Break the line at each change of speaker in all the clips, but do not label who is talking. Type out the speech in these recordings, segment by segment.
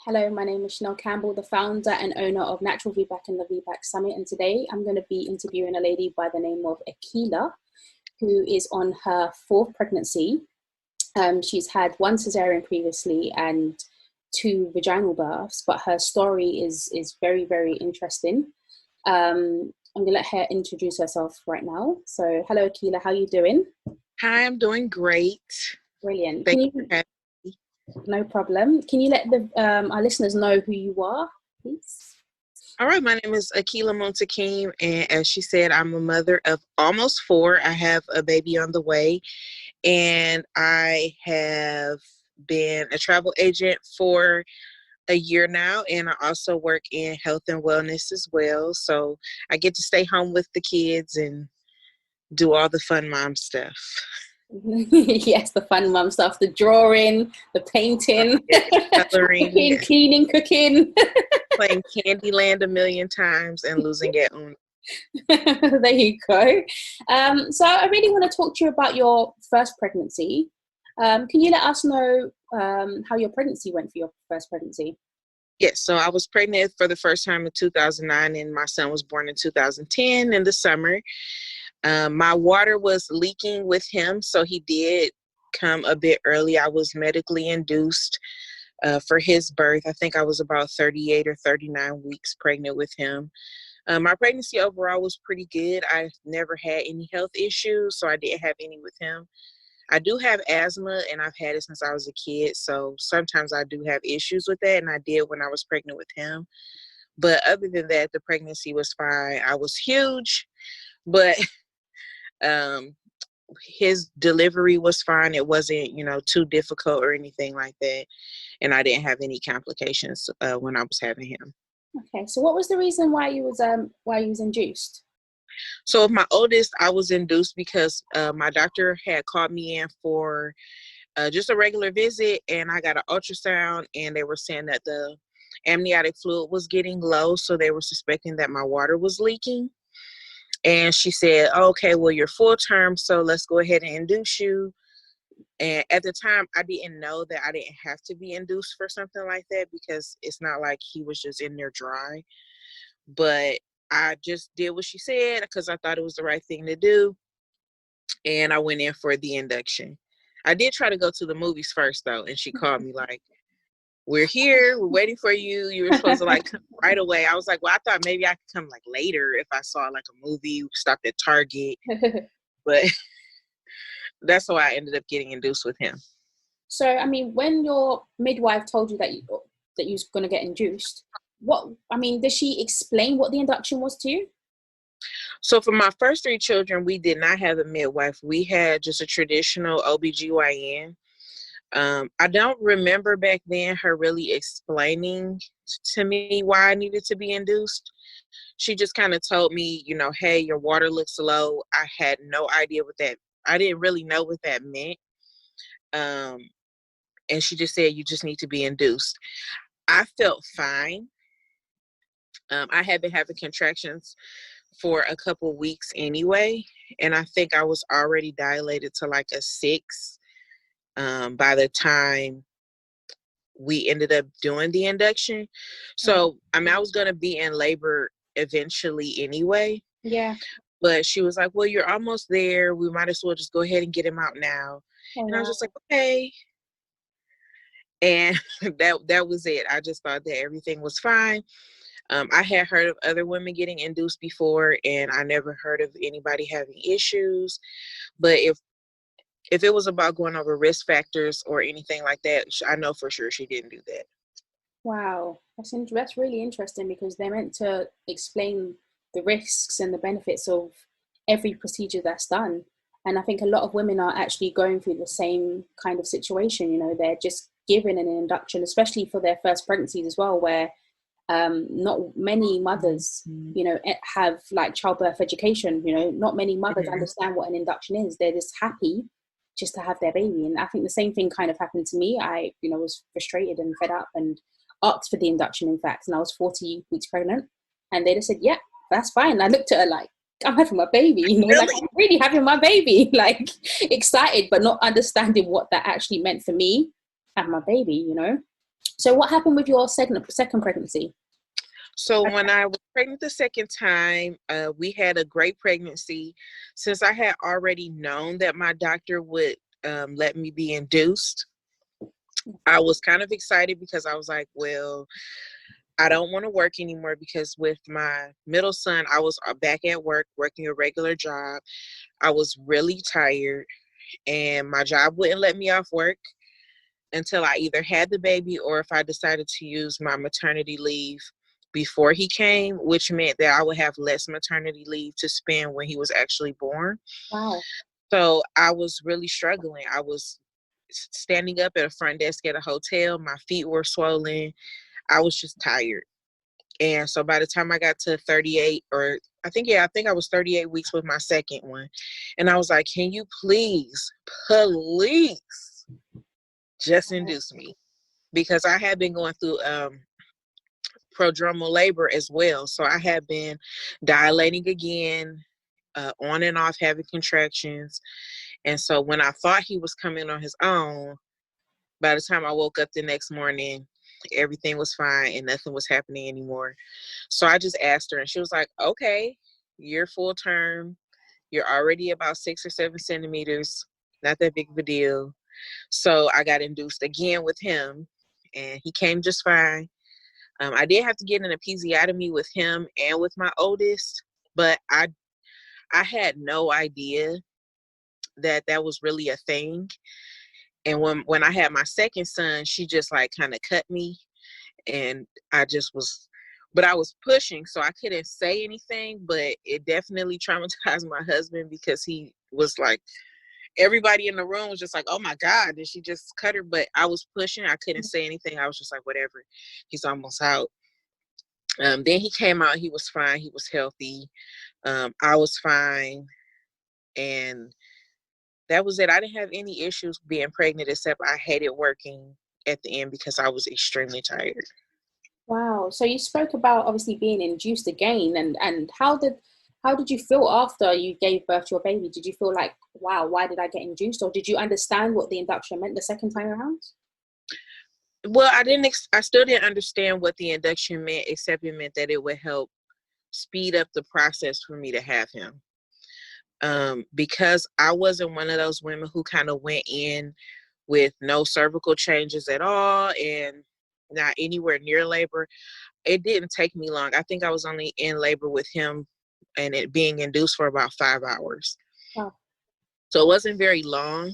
Hello, my name is Chanel Campbell, the founder and owner of Natural VBAC and the VBAC Summit. And today I'm going to be interviewing a lady by the name of Akila, who is on her fourth pregnancy. She's had one cesarean previously and two vaginal births, but her story is very, very interesting. I'm going to let her introduce herself right now. So hello, Akila, how are you doing?
Hi, I'm doing great.
Brilliant.
Thank you for having me.
No problem. Can you let our listeners know who you are, please?
All right, my name is Akila Montekim, and as she said, I'm a mother of almost four. I have a baby on the way, and I have been a travel agent for a year now, and I also work in health and wellness as well. So I get to stay home with the kids and do all the fun mom stuff.
Yes, the fun mum stuff, the drawing, the painting,
Coloring,
cooking.
playing Candyland a million times and losing at Uno.
There you go. So I really want to talk to you about your first pregnancy. Can you let us know how your pregnancy went for your first pregnancy?
Yes, so I was pregnant for the first time in 2009, and my son was born in 2010 in the summer. My water was leaking with him, so he did come a bit early. I was medically induced for his birth. I think I was about 38 or 39 weeks pregnant with him. My pregnancy overall was pretty good. I never had any health issues, so I didn't have any with him. I do have asthma, and I've had it since I was a kid, so sometimes I do have issues with that, and I did when I was pregnant with him. But other than that, the pregnancy was fine. I was huge, but his delivery was fine. It wasn't, too difficult or anything like that. And I didn't have any complications when I was having him.
Okay, so what was the reason why you was induced?
So with my oldest, I was induced because my doctor had called me in for just a regular visit, and I got an ultrasound, and they were saying that the amniotic fluid was getting low, so they were suspecting that my water was leaking. And she said, okay, well, you're full term, so let's go ahead and induce you. And at the time, I didn't know that I didn't have to be induced for something like that, because it's not like he was just in there dry. But I just did what she said because I thought it was the right thing to do. And I went in for the induction. I did try to go to the movies first, though, and she called me like, we're here, we're waiting for you. You were supposed to come right away. I was like, well, I thought maybe I could come later if I saw a movie, stopped at Target. But that's how I ended up getting induced with him.
So, I mean, when your midwife told you that you was going to get induced, did she explain what the induction was to you?
So for my first three children, we did not have a midwife. We had just a traditional OBGYN. I don't remember back then her really explaining to me why I needed to be induced. She just kind of told me, hey, your water looks low. I had no idea I didn't really know what that meant. And she just said, you just need to be induced. I felt fine. I had been having contractions for a couple weeks anyway, and I think I was already dilated to a 6 by the time we ended up doing the induction. So, I was going to be in labor eventually anyway.
Yeah.
But she was like, well, you're almost there. We might as well just go ahead and get him out now.
Oh,
and I was just like, okay. And that was it. I just thought that everything was fine. I had heard of other women getting induced before, and I never heard of anybody having issues. But if it was about going over risk factors or anything like that, I know for sure she didn't do that.
Wow. That's really interesting, because they're meant to explain the risks and the benefits of every procedure that's done. And I think a lot of women are actually going through the same kind of situation. They're just given an induction, especially for their first pregnancies as well, where not many mothers, have childbirth education. Not many mothers understand what an induction is. They're just happy just to have their baby. And I think the same thing kind of happened to me. I, was frustrated and fed up and asked for the induction, in fact, and I was 40 weeks pregnant. And they just said, yeah, that's fine. I looked at her like, I'm having my baby,
Really?
I'm really having my baby, excited, but not understanding what that actually meant for me, having my baby, So what happened with your second pregnancy?
So when I was pregnant the second time, we had a great pregnancy. Since I had already known that my doctor would let me be induced, I was kind of excited because I was like, well, I don't want to work anymore because with my middle son, I was back at work, working a regular job. I was really tired and my job wouldn't let me off work until I either had the baby or if I decided to use my maternity leave before he came, which meant that I would have less maternity leave to spend when he was actually born.
Wow.
So I was really struggling. I was standing up at a front desk at a hotel. My feet were swollen. I was just tired. And so by the time I got to 38, or I think I was 38 weeks with my second one. And I was like, can you please just induce me? Because I had been going through prodromal labor as well. So I had been dilating again, on and off having contractions. And so when I thought he was coming on his own, by the time I woke up the next morning, everything was fine and nothing was happening anymore. So I just asked her and she was like, okay, you're full term. You're already about 6 or 7 centimeters. Not that big of a deal. So I got induced again with him and he came just fine. I did have to get an episiotomy with him and with my oldest, but I had no idea that that was really a thing. And when I had my second son, she just like kind of cut me and I just was, but I was pushing, so I couldn't say anything, but it definitely traumatized my husband because he was like, everybody in the room was just like, oh my God, did she just cut her? But I was pushing, I couldn't say anything. I was just like, whatever, he's almost out. Then he came out, he was fine, he was healthy. I was fine. And that was it. I didn't have any issues being pregnant except I hated working at the end because I was extremely tired.
Wow. So you spoke about obviously being induced again, and how did you feel after you gave birth to your baby? Did you feel like, wow, why did I get induced? Or did you understand what the induction meant the second time around?
Well, I still didn't understand what the induction meant, except it meant that it would help speed up the process for me to have him. Because I wasn't one of those women who kind of went in with no cervical changes at all and not anywhere near labor. It didn't take me long. I think I was only in labor with him and it being induced for about 5 hours.
Wow.
So it wasn't very long.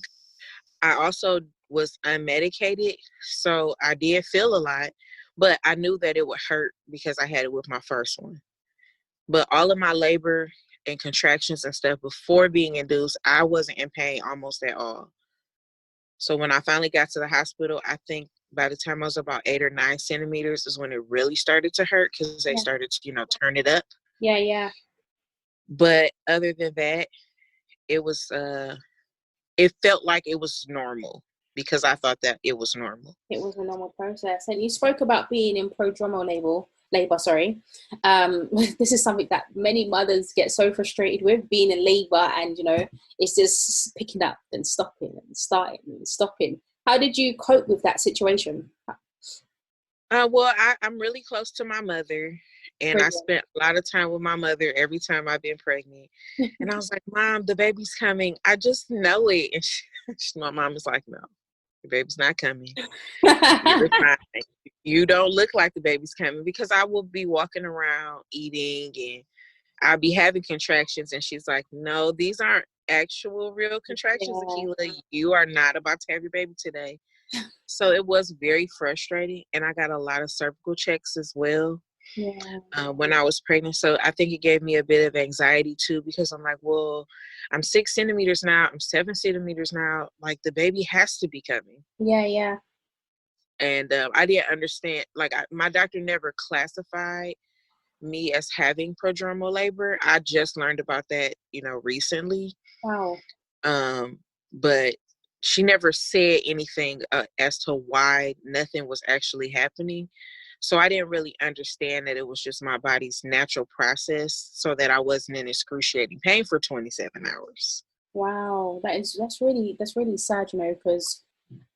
I also was unmedicated, so I did feel a lot, but I knew that it would hurt because I had it with my first one. But all of my labor and contractions and stuff before being induced, I wasn't in pain almost at all. So when I finally got to the hospital, I think by the time I was about 8 or 9 centimeters is when it really started to hurt because they
Yeah.
started to, turn it up.
Yeah, yeah.
But other than that, it was, it felt like it was normal because I thought that it was normal.
It was a normal process. And you spoke about being in prodromal labor, sorry. This is something that many mothers get so frustrated with, being in labor and, it's just picking up and stopping and starting and stopping. How did you cope with that situation?
Well, I'm really close to my mother, and I
Brilliant.
spent a lot of time with my mother every time I've been pregnant. And I was like, Mom, the baby's coming. I just know it. And my mom was like, no, the baby's not coming. You're fine. You don't look like the baby's coming because I will be walking around eating and I'll be having contractions. And she's like, no, these aren't actual real contractions,
Yeah.
Akila. You are not about to have your baby today. So it was very frustrating. And I got a lot of cervical checks as well
Yeah.
when I was pregnant. So I think it gave me a bit of anxiety too, because I'm like, well, I'm 6 centimeters now. I'm 7 centimeters now. Like the baby has to be coming.
Yeah, yeah.
And I didn't understand, like my doctor never classified me as having prodromal labor. I just learned about that, recently.
Wow.
But she never said anything as to why nothing was actually happening. So I didn't really understand that it was just my body's natural process so that I wasn't in excruciating pain for 27 hours.
Wow. That's really sad, because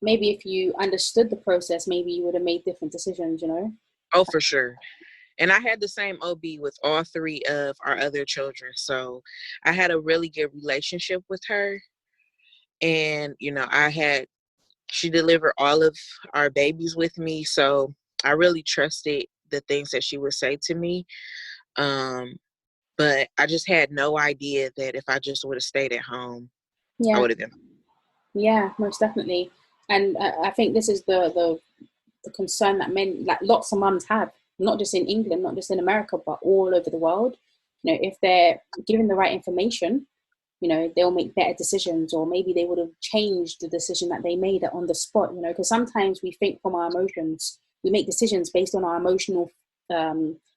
maybe if you understood the process, maybe you would have made different decisions, you know?
Oh, for sure. And I had the same OB with all three of our other children. So I had a really good relationship with her. And, she delivered all of our babies with me. So I really trusted the things that she would say to me. But I just had no idea that if I just would have stayed at home, I
Yeah.
would have been.
Yeah, most definitely. And I think this is the concern that men, like lots of mums have, not just in England, not just in America, but all over the world. You know, if they're given the right information, you know, they'll make better decisions, or maybe they would have changed the decision that they made on the spot, you know, because sometimes we think from our emotions, we make decisions based on our emotional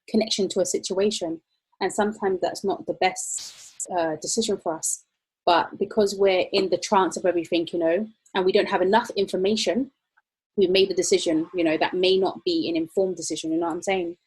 connection to a situation. And sometimes that's not the best decision for us. But because we're in the trance of everything, you know, and we don't have enough information, we made a decision, you know, that may not be an informed decision, you know what I'm saying?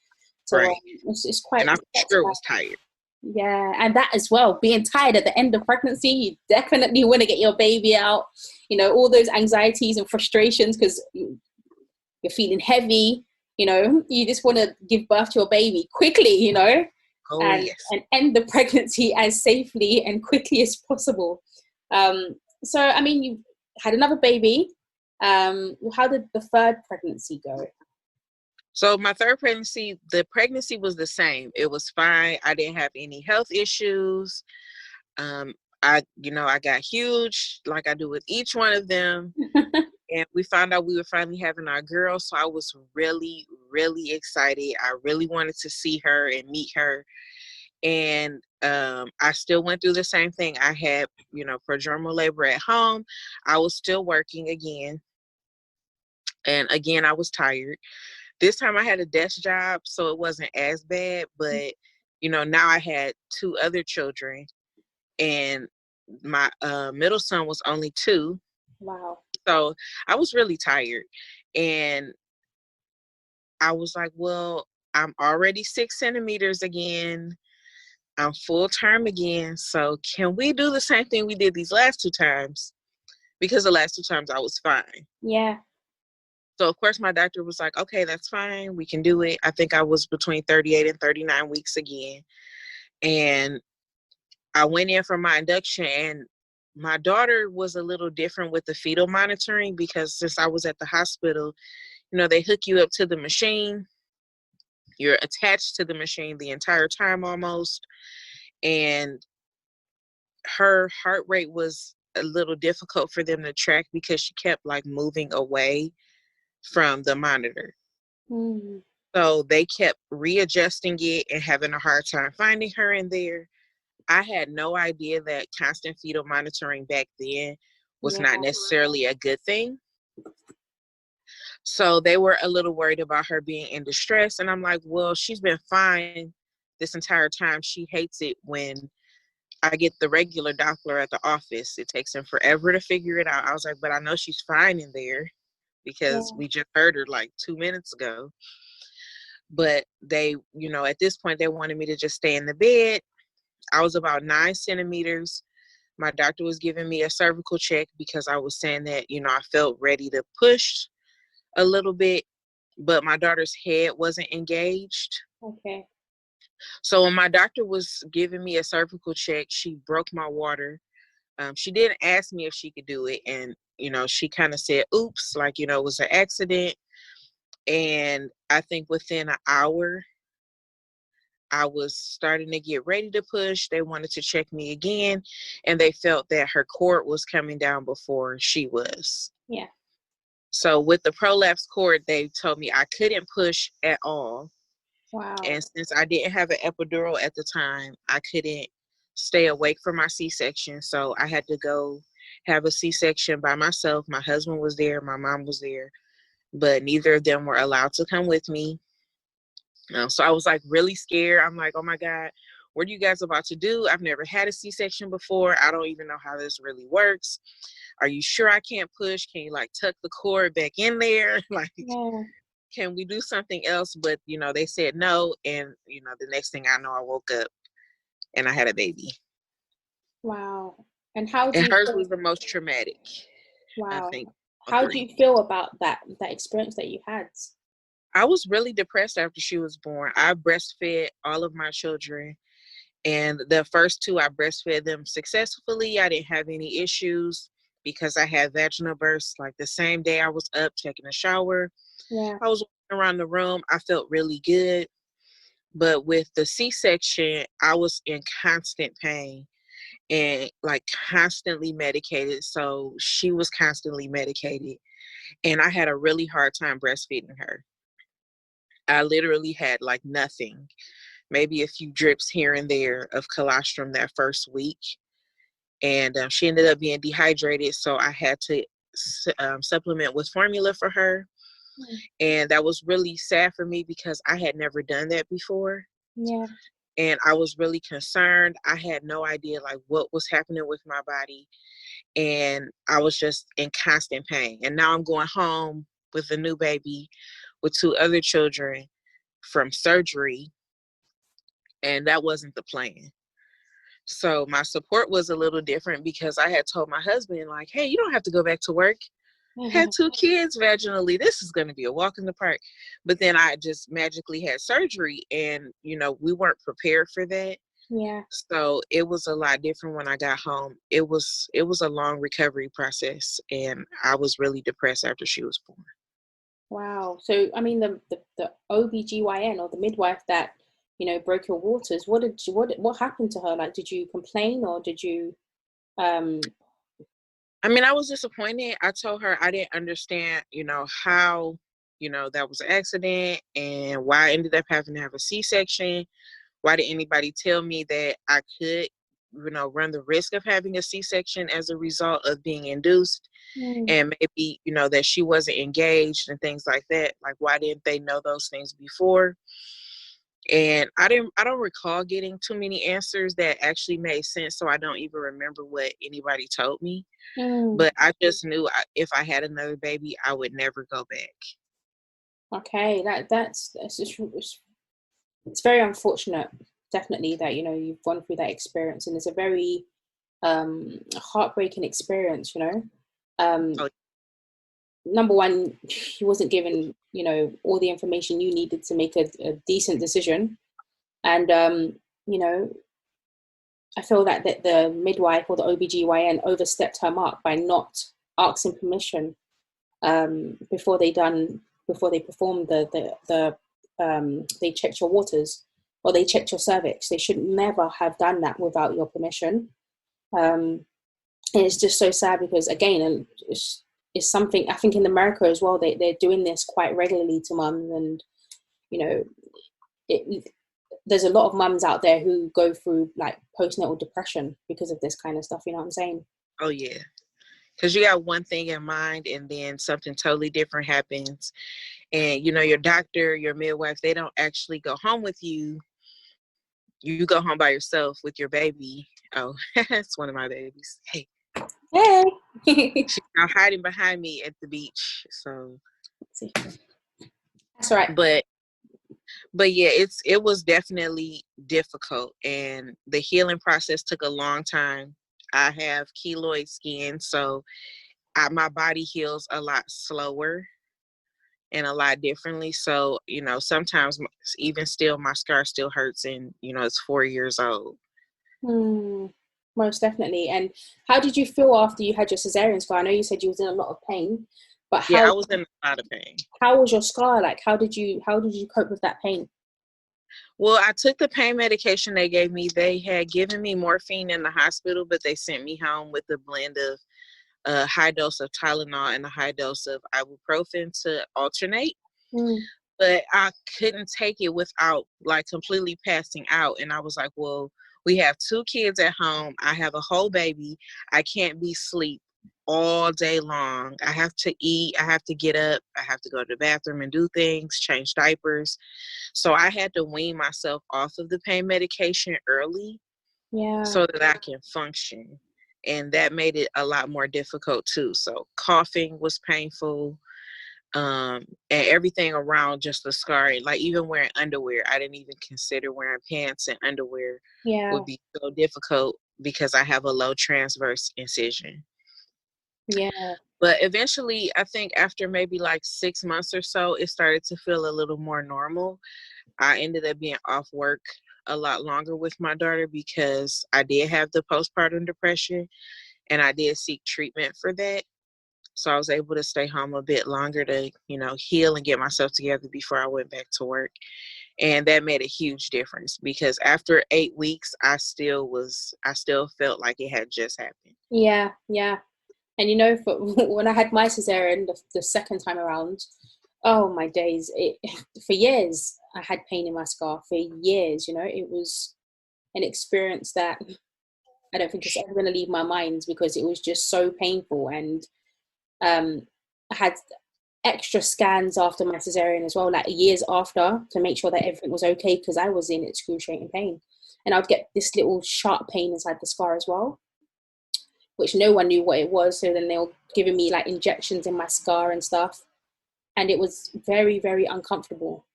So
Right.
it's quite,
And I
it's
for
quite
sure
sad.
was tired.
Yeah, and that as well, being tired at the end of pregnancy, you definitely want to get your baby out, you know, all those anxieties and frustrations because you're feeling heavy, you know, you just want to give birth to your baby quickly, you know,
Oh,
and
yes.
end the pregnancy as safely and quickly as possible. So I mean, you had another baby. How did the third pregnancy go?
So my third pregnancy, the pregnancy was the same. It was fine. I didn't have any health issues. Um, I got huge like I do with each one of them. And we found out we were finally having our girl. So I was really, really excited. I really wanted to see her and meet her. And I still went through the same thing. I had, prodromal labor at home. I was still working again. And again, I was tired. This time I had a desk job, so it wasn't as bad. But, now I had two other children, and my middle son was only 2.
Wow.
So I was really tired. And I was like, well, I'm already 6 centimeters again. I'm full term again. So can we do the same thing we did these last 2 times? Because the last 2 times I was fine.
Yeah.
So of course my doctor was like, okay, that's fine. We can do it. I think I was between 38 and 39 weeks again. And I went in for my induction, and my daughter was a little different with the fetal monitoring because since I was at the hospital, they hook you up to the machine. You're attached to the machine the entire time almost. And her heart rate was a little difficult for them to track because she kept like moving away from the monitor.
Mm.
So they kept readjusting it and having a hard time finding her in there. I had no idea that constant fetal monitoring back then was
Yeah.
not necessarily a good thing. So they were a little worried about her being in distress. And I'm like, well, she's been fine this entire time. She hates it when I get the regular Doppler at the office. It takes them forever to figure it out. I was like, but I know she's fine in there because
Yeah.
we just heard her like 2 minutes ago. But they, at this point, they wanted me to just stay in the bed. I was about 9 centimeters. My doctor was giving me a cervical check because I was saying that, I felt ready to push a little bit, but my daughter's head wasn't engaged.
Okay.
So when my doctor was giving me a cervical check, she broke my water. She didn't ask me if she could do it. And, she kind of said, oops, like, it was an accident. And I think within an hour, I was starting to get ready to push. They wanted to check me again, and they felt that her cord was coming down before she was.
Yeah.
So with the prolapse cord, they told me I couldn't push at all.
Wow.
And since I didn't have an epidural at the time, I couldn't stay awake for my C-section. So I had to go have a C-section by myself. My husband was there, my mom was there, but neither of them were allowed to come with me. So I was like really scared. I'm like, oh my God, what are you guys about to do? I've never had a C-section before. I don't even know how this really works. Are you sure I can't push? Can you like tuck the cord back in there? Like,
Yeah.
can we do something else? But, they said no. And, the next thing I know, I woke up and I had a baby.
Wow. And how do
And
you
hers
feel?
was the most traumatic, I
Wow.
think. all
How do
three.
you feel about that experience that you had?
I was really depressed after she was born. I breastfed all of my children, and the first two I breastfed them successfully. I didn't have any issues because I had vaginal births like the same day I was up taking a shower.
Yeah.
I was walking around the room. I felt really good. But with the C-section, I was in constant pain and like constantly medicated. So she was constantly medicated. And I had a really hard time breastfeeding her. I literally had like nothing, maybe a few drips here and there of colostrum that first week. And she ended up being dehydrated. So I had to supplement with formula for her.
Mm.
And that was really sad for me because I had never done that before.
Yeah.
And I was really concerned. I had no idea like what was happening with my body. And I was just in constant pain. And now I'm going home with a new baby with two other children from surgery. And that wasn't the plan. So my support was a little different because I had told my husband, like, hey, you don't have to go back to work. Had two kids vaginally. This is going to be a walk in the park. But then I just magically had surgery, and, we weren't prepared for that.
Yeah.
So it was a lot different when I got home. It was a long recovery process, and I was really depressed after she was born.
Wow. So, I mean, the OBGYN or the midwife that, broke your waters, what happened to her? Like, did you complain or did you, um,
I mean, I was disappointed. I told her I didn't understand, how, that was an accident and why I ended up having to have a C-section. Why did anybody tell me that I could, run the risk of having a C-section as a result of being induced?
mm,
And maybe, that she wasn't engaged and things like that. Like, why didn't they know those things before? And I don't recall getting too many answers that actually made sense. So I don't even remember what anybody told me.
mm,
But I just knew if I had another baby, I would never go back.
okay, that's just, it's very unfortunate, definitely, that, you've gone through that experience, and it's a very, heartbreaking experience, Um,
Oh,
number one, he wasn't given, all the information you needed to make a decent decision. And, you know, I feel that the midwife or the OBGYN overstepped her mark by not asking permission before they performed they checked your waters or they checked your cervix. They should never have done that without your permission. Um, and it's just so sad because, again, and it's something I think in America as well. They're doing this quite regularly to mums, and you know, it, there's a lot of mums out there who go through like postnatal depression because of this kind of stuff. You know what I'm saying?
oh yeah. Because you got one thing in mind and then something totally different happens. And, your doctor, your midwife, they don't actually go home with you. You go home by yourself with your baby. Oh, it's one of my babies. Hey,
Hey.
she's now hiding behind me at the beach. So,
That's all right.
but yeah, it was definitely difficult, and the healing process took a long time. I have keloid skin, so my body heals a lot slower and a lot differently. So, sometimes even still, my scar still hurts, and, it's 4 years old.
Hmm. Most definitely. And how did you feel after you had your cesarean scar? I know you said you was in a lot of pain, but
Yeah, I was in a lot of pain.
how was your scar? Like, how did you cope with that pain?
Well, I took the pain medication they gave me. They had given me morphine in the hospital, but they sent me home with a blend of a high dose of Tylenol and a high dose of ibuprofen to alternate.
Mm,
But I couldn't take it without like completely passing out. And I was like, well, we have two kids at home. I have a whole baby. I can't be asleep all day long. I have to eat. I have to get up. I have to go to the bathroom and do things, change diapers. So I had to wean myself off of the pain medication early
yeah.
so that I can function. And that made it a lot more difficult too. So coughing was painful, and everything around just the scar. Like even wearing underwear, I didn't even consider wearing pants and underwear
Yeah.
would be so difficult because I have a low transverse incision.
Yeah.
But eventually, I think after maybe like 6 months or so, it started to feel a little more normal. I ended up being off work a lot longer with my daughter because I did have the postpartum depression and I did seek treatment for that. So I was able to stay home a bit longer to, heal and get myself together before I went back to work. And that made a huge difference because after 8 weeks, I still felt like it had just happened.
Yeah, yeah. And when I had my cesarean the second time around, oh my days! For years I had pain in my scar. For years, it was an experience that I don't think it's ever going to leave my mind because it was just so painful. And I had extra scans after my cesarean as well, like years after, to make sure that everything was okay because I was in excruciating pain. And I'd get this little sharp pain inside the scar as well, which no one knew what it was. So then they were giving me like injections in my scar and stuff. And it was very, very uncomfortable.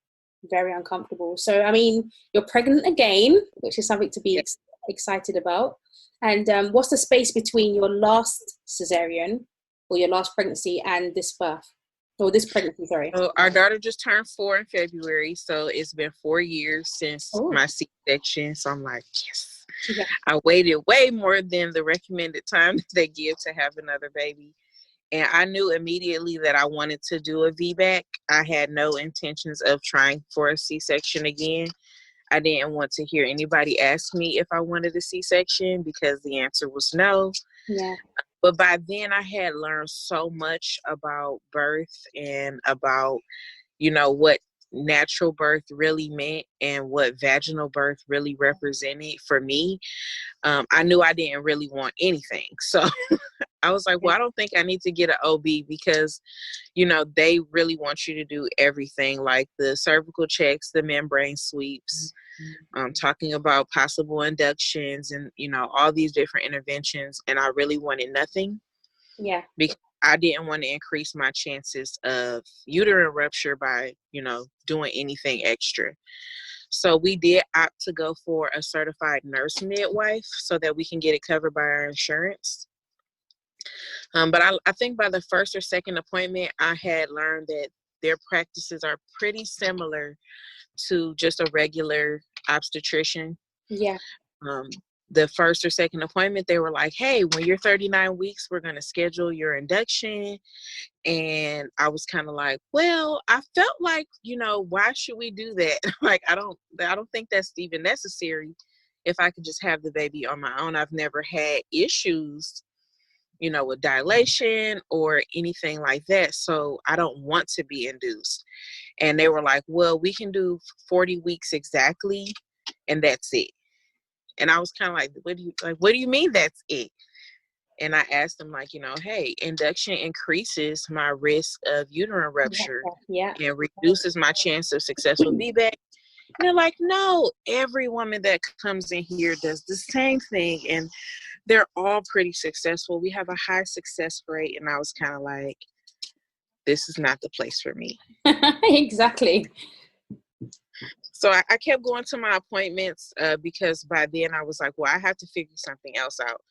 Very uncomfortable. So, I mean, you're pregnant again, which is something to be excited about. And what's the space between your last cesarean or your last pregnancy and this birth? Or this pregnancy, sorry.
So our daughter just turned 4 in February. So it's been 4 years since my C-section. So I'm like, yes. Yeah. I waited way more than the recommended time that they give to have another baby. And I knew immediately that I wanted to do a VBAC. I had no intentions of trying for a C-section again. I didn't want to hear anybody ask me if I wanted a C-section because the answer was no.
Yeah.
But by then I had learned so much about birth and about, what natural birth really meant and what vaginal birth really represented for me. I knew I didn't really want anything. So I was like, well, I don't think I need to get an OB because, they really want you to do everything, like the cervical checks, the membrane sweeps, talking about possible inductions and, all these different interventions. And I really wanted nothing.
Yeah.
Because I didn't want to increase my chances of uterine rupture by, doing anything extra. So we did opt to go for a certified nurse midwife so that we can get it covered by our insurance. But I think by the first or second appointment, I had learned that their practices are pretty similar to just a regular obstetrician.
Yeah.
The first or second appointment, they were like, hey, when you're 39 weeks, we're going to schedule your induction. And I was kind of like, well, I felt like, why should we do that? Like, I don't think that's even necessary if I could just have the baby on my own. I've never had issues, with dilation or anything like that. So I don't want to be induced. And they were like, well, we can do 40 weeks exactly. And that's it. And I was kind of like, what do you mean that's it? And I asked them like, hey, induction increases my risk of uterine rupture and reduces my chance of successful VBAC. And they're like, no, every woman that comes in here does the same thing. And they're all pretty successful. We have a high success rate. And I was kind of like, this is not the place for me.
Exactly.
So I kept going to my appointments because by then I was like, well, I have to figure something else out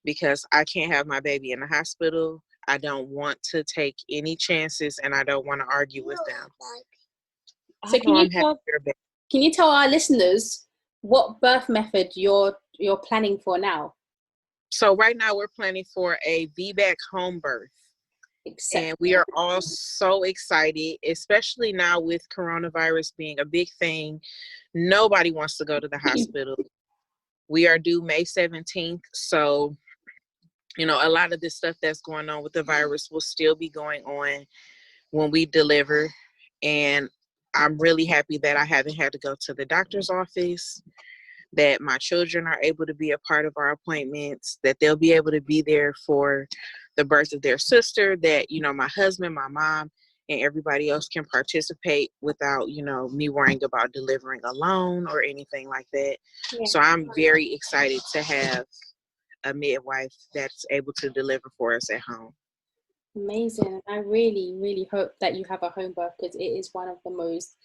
because I can't have my baby in the hospital. I don't want to take any chances and I don't want to argue with them.
So can you tell our listeners what birth method you're planning for now?
So right now we're planning for a VBAC home birth. And we are all so excited, especially now with coronavirus being a big thing. Nobody wants to go to the hospital. We are due May 17th. So, a lot of this stuff that's going on with the virus will still be going on when we deliver. And I'm really happy that I haven't had to go to the doctor's office, that my children are able to be a part of our appointments, that they'll be able to be there for the birth of their sister, that, my husband, my mom, and everybody else can participate without, me worrying about delivering alone or anything like that. Yeah. So I'm very excited to have a midwife that's able to deliver for us at home.
Amazing. I really, really hope that you have a home birth because it is one of the most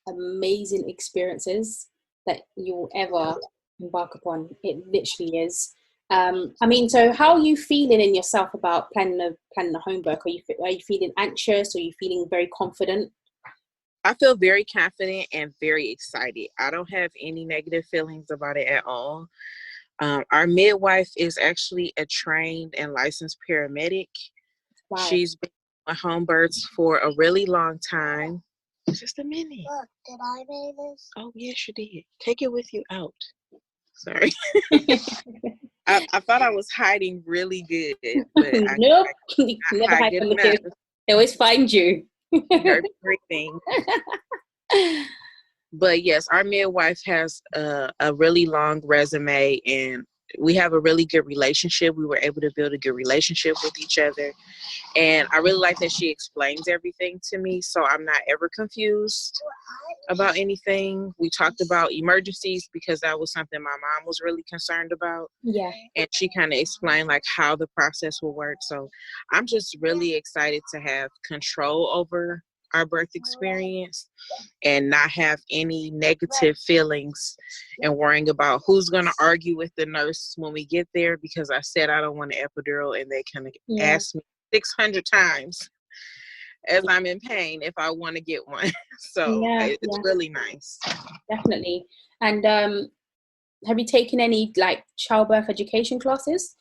amazing experiences that you'll ever embark upon. It literally is. I mean, so how are you feeling in yourself about planning a home birth? Are you feeling anxious? Or are you feeling very confident?
I feel very confident and very excited. I don't have any negative feelings about it at all. Our midwife is actually a trained and licensed paramedic.
Wow.
She's been on home births for a really long time. Just a minute.
Look, did I make this?
Oh, yes, you did. Take it with you out. Sorry. I thought I was hiding really good, but I
Nope, you can never
hide
hide
good
from the
enough.
kids. They always find you.
Heard everything. But yes, our midwife has a really long resume, and we have a really good relationship. We were able to build a good relationship with each other. And I really like that she explains everything to me, so I'm not ever confused about anything. We talked about emergencies because that was something my mom was really concerned about.
Yeah.
And she kind of explained like how the process will work. So I'm just really excited to have control over our birth experience and not have any negative feelings and worrying about who's going to argue with the nurse when we get there, because I said I don't want an epidural and they kind of ask me 600 times as I'm in pain if I want to get one. So it's really nice.
Definitely. And have you taken any like childbirth education classes?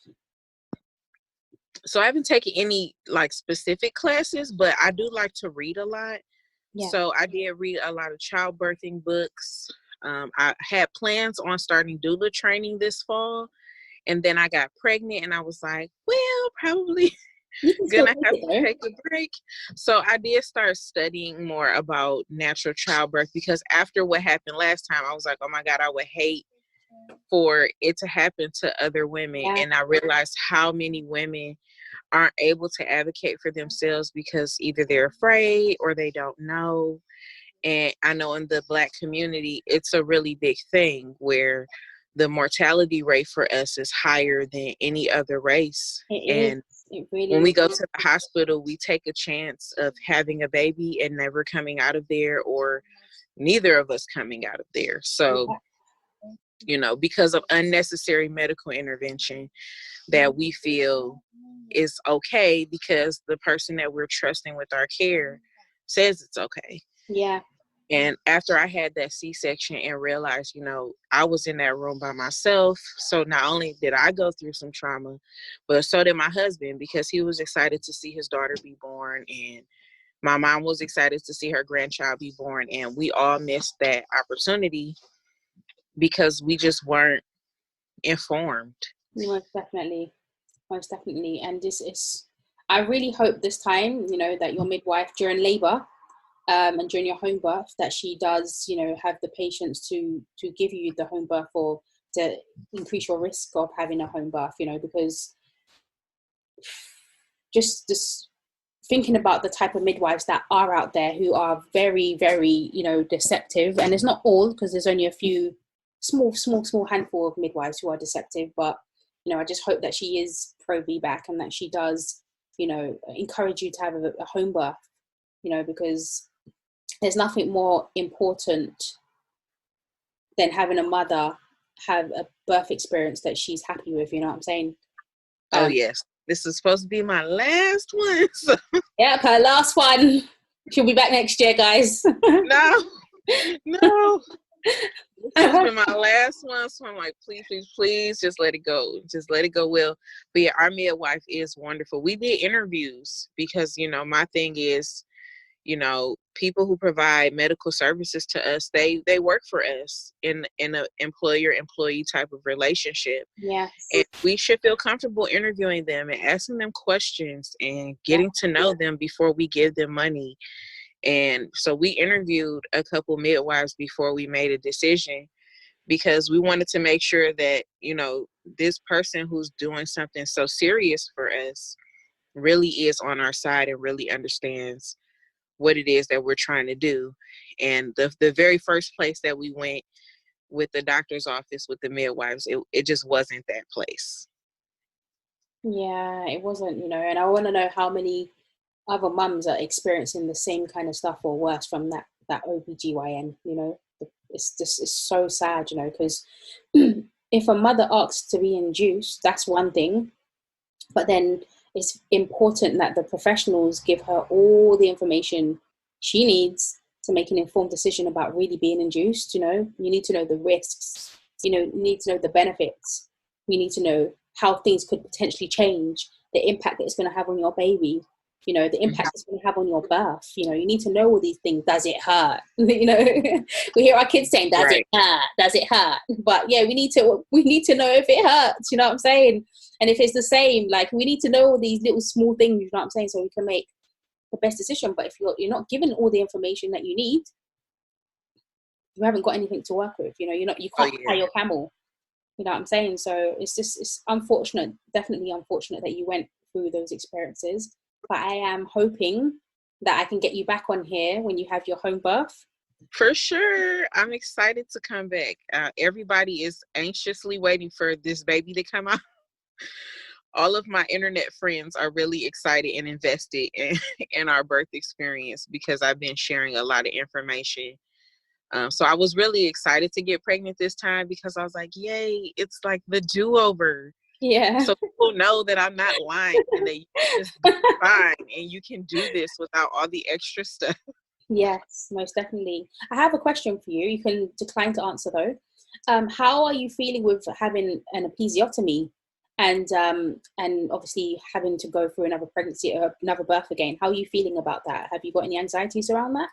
So I haven't taken any like specific classes, but I do like to read a lot. Yeah. So I did read a lot of childbirthing books. I had plans on starting doula training this fall, and then I got pregnant and I was like, well, probably gonna have to take a break. So I did start studying more about natural childbirth, because after what happened last time, I was like, oh my God, I would hate for it to happen to other women. Yeah. And I realized how many women aren't able to advocate for themselves because either they're afraid or they don't know. And I know in the Black community, it's a really big thing where the mortality rate for us is higher than any other race. And when we go to the hospital, we take a chance of having a baby and never coming out of there, or neither of us coming out of there. So, you know, because of unnecessary medical intervention that we feel is okay because the person that we're trusting with our care says it's okay.
Yeah.
And after I had that C-section and realized, you know, I was in that room by myself. So not only did I go through some trauma, but so did my husband, because he was excited to see his daughter be born. And my mom was excited to see her grandchild be born. And we all missed that opportunity because we just weren't informed.
Most definitely. Most definitely. And this is, I really hope this time, you know, that your midwife during labor and during your home birth, that she does, you know, have the patience to give you the home birth, or to increase your risk of having a home birth, you know, because just thinking about the type of midwives that are out there who are very, very, you know, deceptive. And it's not all, because there's only a few small handful of midwives who are deceptive. But, you know, I just hope that she is pro VBAC and that she does, you know, encourage you to have a home birth, you know, because there's nothing more important than having a mother have a birth experience that she's happy with, you know what I'm saying?
Oh, yes. This is supposed to be my last one. So.
Yep, her last one. She'll be back next year, guys.
No. This has been my last one. So I'm like, please, just let it go. Just let it go, Will. But yeah, our midwife is wonderful. We did interviews because, you know, my thing is, you know, people who provide medical services to us, they work for us in an employer-employee type of relationship.
Yes.
And we should feel comfortable interviewing them and asking them questions and getting to know them before we give them money. And so we interviewed a couple midwives before we made a decision, because we wanted to make sure that, you know, this person who's doing something so serious for us really is on our side and really understands what it is that we're trying to do. And the very first place that we went with the doctor's office with the midwives, it just wasn't that place.
Yeah, it wasn't, you know, and I want to know how many other mums are experiencing the same kind of stuff or worse from that OBGYN, you know. It's just, it's so sad, you know, because if a mother asks to be induced, that's one thing. But then it's important that the professionals give her all the information she needs to make an informed decision about really being induced. You need to know the risks, you need to know the benefits, you need to know how things could potentially change, the impact that it's going to have on your baby, the impact it's going to have on your birth. You need to know all these things. Does it hurt? We hear our kids saying, does it hurt? Does it hurt? But yeah, we need to know if it hurts, you know what I'm saying? And if it's the same, like, we need to know all these little small things, you know what I'm saying, so we can make the best decision. But if you're not given all the information that you need, you haven't got anything to work with. You can't tie your camel. You know what I'm saying? So it's unfortunate, definitely unfortunate that you went through those experiences. But I am hoping that I can get you back on here when you have your home birth.
For sure. I'm excited to come back. Everybody is anxiously waiting for this baby to come out. All of my internet friends are really excited and invested in our birth experience because I've been sharing a lot of information. So I was really excited to get pregnant this time because I was like, yay, it's like the do-over.
Yeah.
So people know that I'm not lying and that you just be fine and you can do this without all the extra stuff.
Yes, most definitely. I have a question for you. You can decline to answer though. How are you feeling with having an episiotomy and obviously having to go through another pregnancy or another birth again? How are you feeling about that? Have you got any anxieties around that?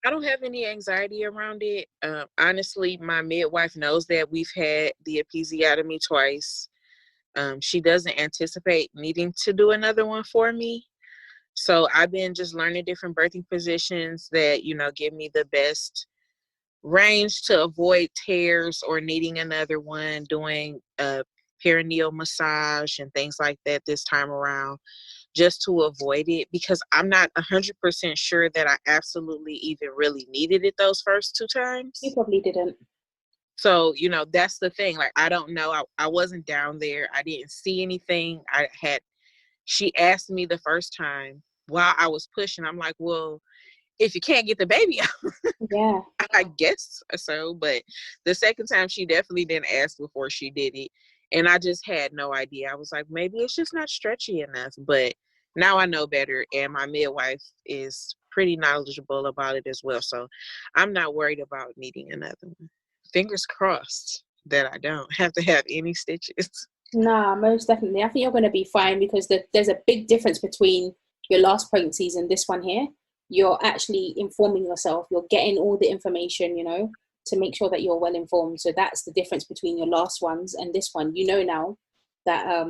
I don't have any anxiety around it. Honestly, my midwife knows that we've had the episiotomy twice. She doesn't anticipate needing to do another one for me. So I've been just learning different birthing positions that, give me the best range to avoid tears or needing another one, doing a perineal massage and things like that this time around, just to avoid it, because I'm not 100% sure that I absolutely even really needed it those first 2 times.
You probably didn't.
So, that's the thing. Like, I don't know. I wasn't down there. I didn't see anything. She asked me the first time while I was pushing. I'm like, well, if you can't get the baby out,
yeah,
I guess so. But the second time, she definitely didn't ask before she did it. And I just had no idea. I was like, maybe it's just not stretchy enough. But now I know better. And my midwife is pretty knowledgeable about it as well. So I'm not worried about needing another one. Fingers crossed that I don't have to have any stitches.
Nah, most definitely. I think you're going to be fine because there's a big difference between your last pregnancies and this one here. You're actually informing yourself. You're getting all the information, to make sure that you're well informed. So that's the difference between your last ones and this one. Now that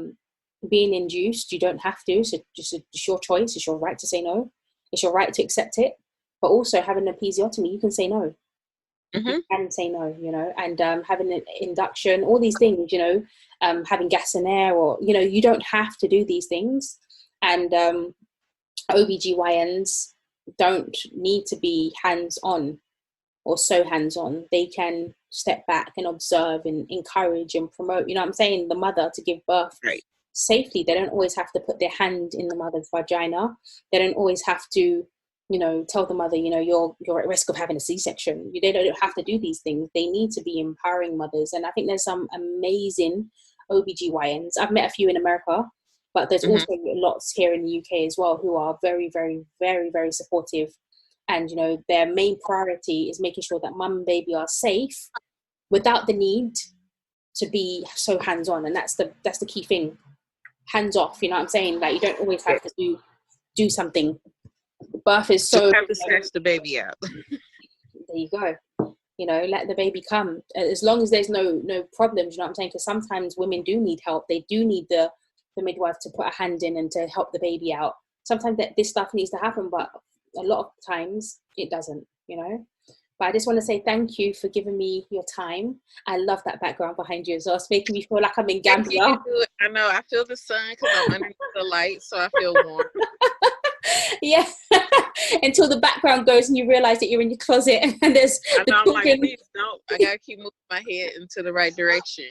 being induced, you don't have to. So it's your choice. It's your right to say no. It's your right to accept it. But also having an episiotomy, you can say no.
Mm-hmm.
You can say no, and having an induction, all these things, having gas and air, or, you don't have to do these things. And OBGYNs don't need to be hands-on or so hands-on. They can step back and observe and encourage and promote, the mother to give birth safely. They don't always have to put their hand in the mother's vagina. They don't always have to, tell the mother, you're at risk of having a C-section. They don't have to do these things. They need to be empowering mothers. And I think there's some amazing OBGYNs. I've met a few in America, but there's also lots here in the UK as well who are very, very, very, very supportive. And, their main priority is making sure that mum and baby are safe without the need to be so hands-on. And that's the key thing. Hands off, you know what I'm saying? Like, you don't always have to do something. Birth is so...
You have to snatch the baby out.
There you go. Let the baby come. As long as there's no problems, you know what I'm saying? Because sometimes women do need help. They do need the midwife to put a hand in and to help the baby out. Sometimes this stuff needs to happen, but a lot of times it doesn't, But I just want to say thank you for giving me your time. I love that background behind you as well. It's making me feel like I'm in Gambia.
I know. I feel the sun because I'm underneath the light, so I feel warm.
Yeah. Until the background goes and you realize that you're in your closet and there's...
I know, I'm like, please don't. I got to keep moving my head into the right direction.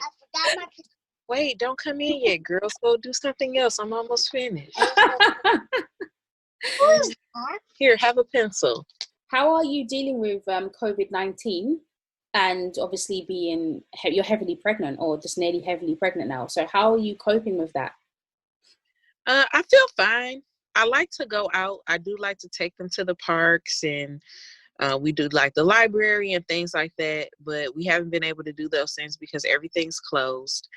Wait, don't come in yet, girls. Go do something else. I'm almost finished. Here, have a pencil.
How are you dealing with COVID-19 and obviously you're heavily pregnant or just nearly heavily pregnant now. So how are you coping with that?
I feel fine. I like to go out. I do like to take them to the parks, and we do like the library and things like that. But we haven't been able to do those things because everything's closed.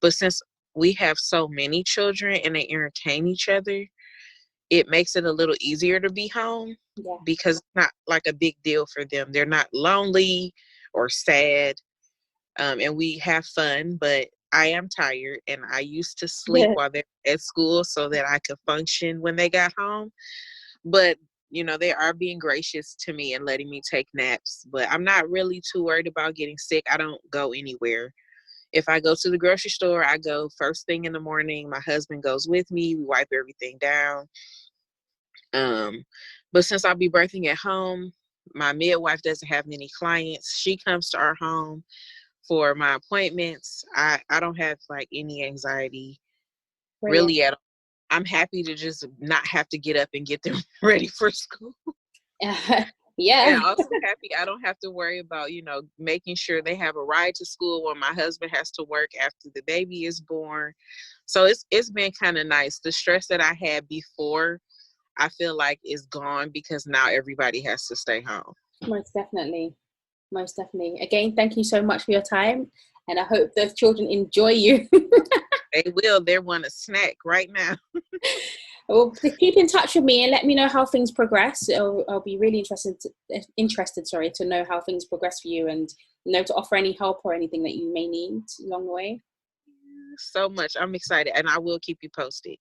But since we have so many children and they entertain each other, it makes it a little easier to be home
Yeah.
because it's not like a big deal for them. They're not lonely or sad, and we have fun, but I am tired, and I used to sleep
Yeah.
while they're at school so that I could function when they got home. But, they are being gracious to me and letting me take naps, but I'm not really too worried about getting sick. I don't go anywhere. If I go to the grocery store, I go first thing in the morning. My husband goes with me. We wipe everything down. But since I'll be birthing at home, my midwife doesn't have many clients. She comes to our home for my appointments. I don't have like any anxiety
Brilliant.
really at all. I'm happy to just not have to get up and get them ready for school.
Yeah.
And also happy I don't have to worry about, making sure they have a ride to school when my husband has to work after the baby is born. So it's been kind of nice. The stress that I had before, I feel like is gone because now everybody has to stay home.
Most definitely. Most definitely. Again, thank you so much for your time. And I hope those children enjoy you.
They will. They want a snack right now.
Well, keep in touch with me and let me know how things progress. I'll be really interested to know how things progress for you, and to offer any help or anything that you may need along the way.
So much. I'm excited, and I will keep you posted.